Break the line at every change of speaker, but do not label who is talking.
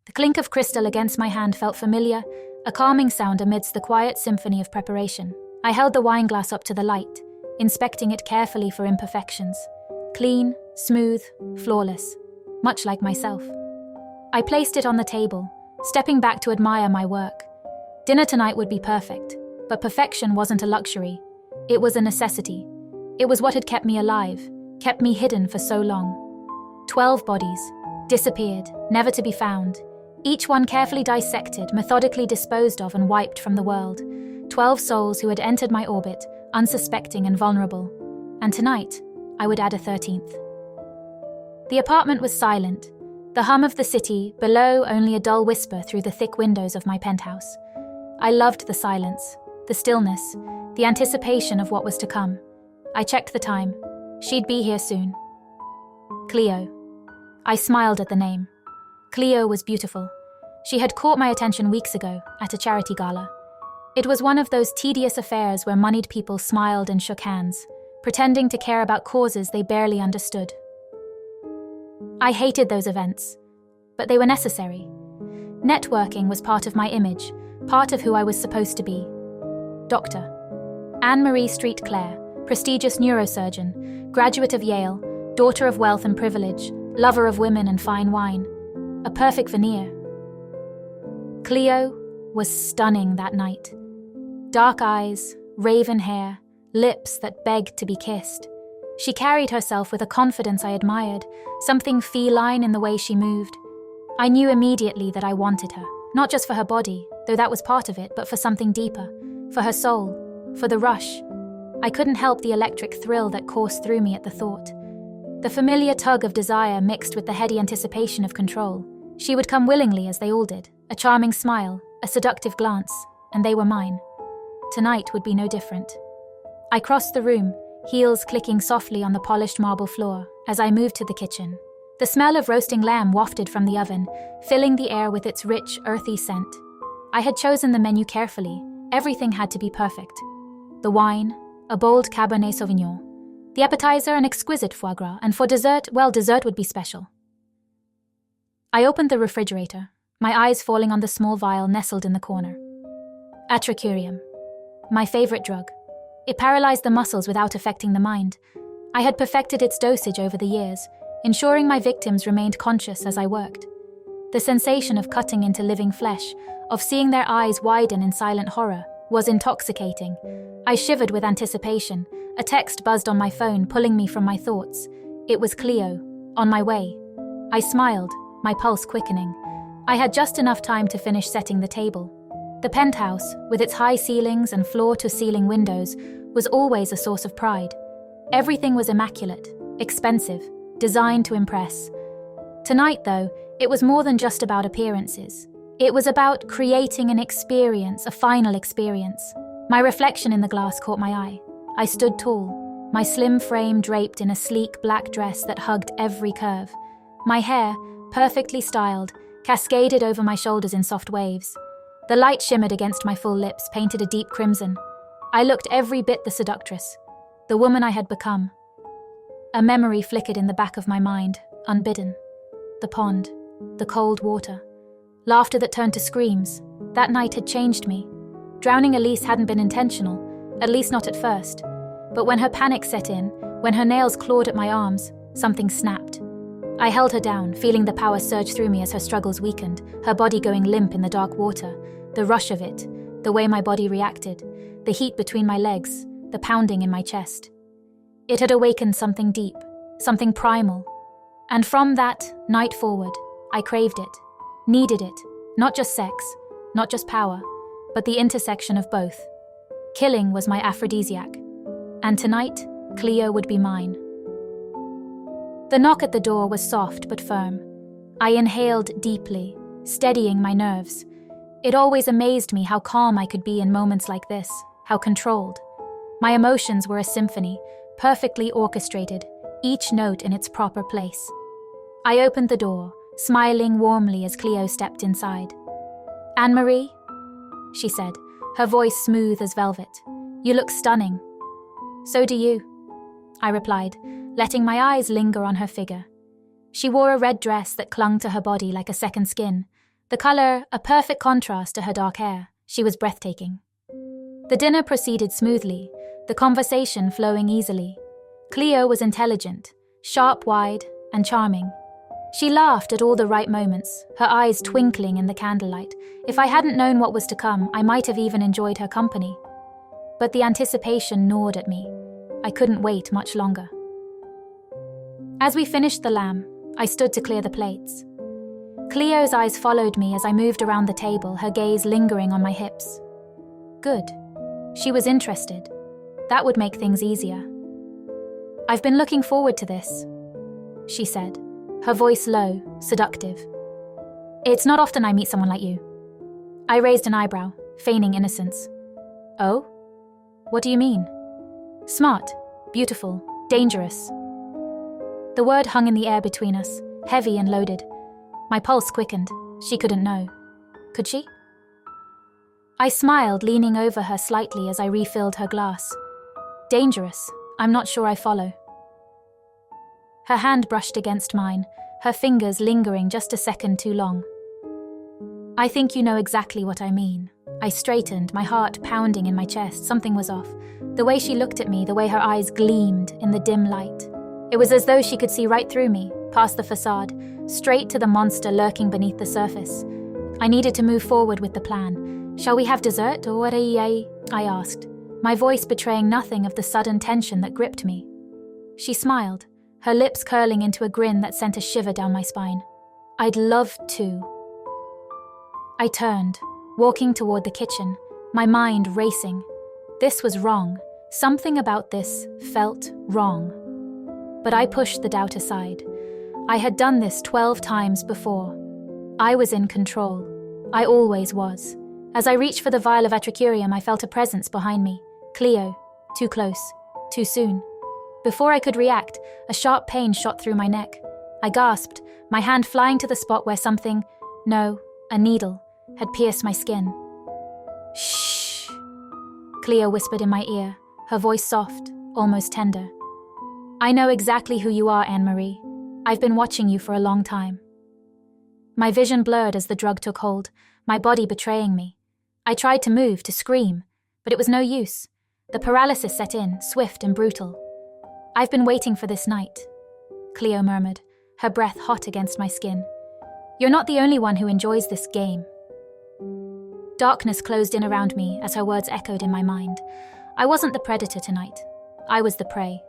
The clink of crystal against my hand felt familiar, a calming sound amidst the quiet symphony of preparation. I held the wineglass up to the light, inspecting it carefully for imperfections. Clean, smooth, flawless, much like myself. I placed it on the table, stepping back to admire my work. Dinner tonight would be perfect, but perfection wasn't a luxury. It was a necessity. It was what had kept me alive, kept me hidden for so long. 12 bodies, disappeared, never to be found. Each one carefully dissected, methodically disposed of and wiped from the world. 12 souls who had entered my orbit, unsuspecting and vulnerable. And tonight, I would add a 13th. The apartment was silent, the hum of the city, below only a dull whisper through the thick windows of my penthouse. I loved the silence, the stillness, the anticipation of what was to come. I checked the time. She'd be here soon. Cleo. I smiled at the name. Cleo was beautiful. She had caught my attention weeks ago at a charity gala. It was one of those tedious affairs where moneyed people smiled and shook hands, pretending to care about causes they barely understood. I hated those events, but they were necessary. Networking was part of my image, part of who I was supposed to be. Dr. Anne-Marie Street Clare, prestigious neurosurgeon, graduate of Yale, daughter of wealth and privilege, lover of women and fine wine. A perfect veneer. Cleo was stunning that night. Dark eyes, raven hair, lips that begged to be kissed. She carried herself with a confidence I admired, something feline in the way she moved. I knew immediately that I wanted her, not just for her body, though that was part of it, but for something deeper, for her soul, for the rush. I couldn't help the electric thrill that coursed through me at the thought. The familiar tug of desire mixed with the heady anticipation of control. She would come willingly as they all did, a charming smile, a seductive glance, and they were mine. Tonight would be no different. I crossed the room, heels clicking softly on the polished marble floor, as I moved to the kitchen. The smell of roasting lamb wafted from the oven, filling the air with its rich, earthy scent. I had chosen the menu carefully. Everything had to be perfect. The wine, a bold Cabernet Sauvignon. The appetizer, an exquisite foie gras, and for dessert, well, dessert would be special. I opened the refrigerator, my eyes falling on the small vial nestled in the corner. Atracurium, my favorite drug. It paralyzed the muscles without affecting the mind. I had perfected its dosage over the years, ensuring my victims remained conscious as I worked. The sensation of cutting into living flesh, of seeing their eyes widen in silent horror, was intoxicating. I shivered with anticipation. A text buzzed on my phone, pulling me from my thoughts. It was Cleo, on my way. I smiled, my pulse quickening. I had just enough time to finish setting the table. The penthouse, with its high ceilings and floor-to-ceiling windows, was always a source of pride. Everything was immaculate, expensive, designed to impress. Tonight, though, it was more than just about appearances. It was about creating an experience, a final experience. My reflection in the glass caught my eye. I stood tall, my slim frame draped in a sleek black dress that hugged every curve. My hair, perfectly styled, cascaded over my shoulders in soft waves. The light shimmered against my full lips, painted a deep crimson. I looked every bit the seductress, the woman I had become. A memory flickered in the back of my mind, unbidden. The pond, the cold water, laughter that turned to screams. That night had changed me. Drowning Elise hadn't been intentional, at least not at first. But when her panic set in, when her nails clawed at my arms, something snapped. I held her down, feeling the power surge through me as her struggles weakened, her body going limp in the dark water. The rush of it, the way my body reacted, the heat between my legs, the pounding in my chest. It had awakened something deep, something primal. And from that night forward, I craved it, needed it, not just sex, not just power, but the intersection of both. Killing was my aphrodisiac, and tonight, Cleo would be mine. The knock at the door was soft but firm. I inhaled deeply, steadying my nerves. It always amazed me how calm I could be in moments like this, how controlled. My emotions were a symphony, perfectly orchestrated, each note in its proper place. I opened the door, smiling warmly as Cleo stepped inside. "Anne-Marie?" she said, her voice smooth as velvet. "You look stunning." "So do you," I replied, letting my eyes linger on her figure. She wore a red dress that clung to her body like a second skin, The color, a perfect contrast to her dark hair. She was breathtaking. The dinner proceeded smoothly, the conversation flowing easily. Cleo was intelligent, sharp-wide, and charming. She laughed at all the right moments, her eyes twinkling in the candlelight. If I hadn't known what was to come, I might have even enjoyed her company. But the anticipation gnawed at me. I couldn't wait much longer. As we finished the lamb, I stood to clear the plates. Cleo's eyes followed me as I moved around the table, her gaze lingering on my hips. Good. She was interested. That would make things easier. "I've been looking forward to this," she said, her voice low, seductive. "It's not often I meet someone like you." I raised an eyebrow, feigning innocence. "Oh? What do you mean?" "Smart, beautiful, dangerous." The word hung in the air between us, heavy and loaded. My pulse quickened. She couldn't know. Could she? I smiled, leaning over her slightly as I refilled her glass. "Dangerous? I'm not sure I follow." Her hand brushed against mine, her fingers lingering just a second too long. "I think you know exactly what I mean." I straightened, my heart pounding in my chest. Something was off. The way she looked at me, the way her eyes gleamed in the dim light. It was as though she could see right through me, past the facade, straight to the monster lurking beneath the surface. I needed to move forward with the plan. "Shall we have dessert, or what?" I asked, my voice betraying nothing of the sudden tension that gripped me. She smiled, her lips curling into a grin that sent a shiver down my spine. "I'd love to." I turned, walking toward the kitchen, my mind racing. This was wrong. Something about this felt wrong. But I pushed the doubt aside. I had done this 12 times before. I was in control. I always was. As I reached for the vial of atracurium, I felt a presence behind me. Cleo. Too close. Too soon. Before I could react, a sharp pain shot through my neck. I gasped, my hand flying to the spot where something, no, a needle, had pierced my skin. "Shh," Cleo whispered in my ear, her voice soft, almost tender. "I know exactly who you are, Anne-Marie. I've been watching you for a long time." My vision blurred as the drug took hold, my body betraying me. I tried to move, to scream, but it was no use. The paralysis set in, swift and brutal. "I've been waiting for this night," Cleo murmured, her breath hot against my skin. "You're not the only one who enjoys this game." Darkness closed in around me as her words echoed in my mind. I wasn't the predator tonight. I was the prey.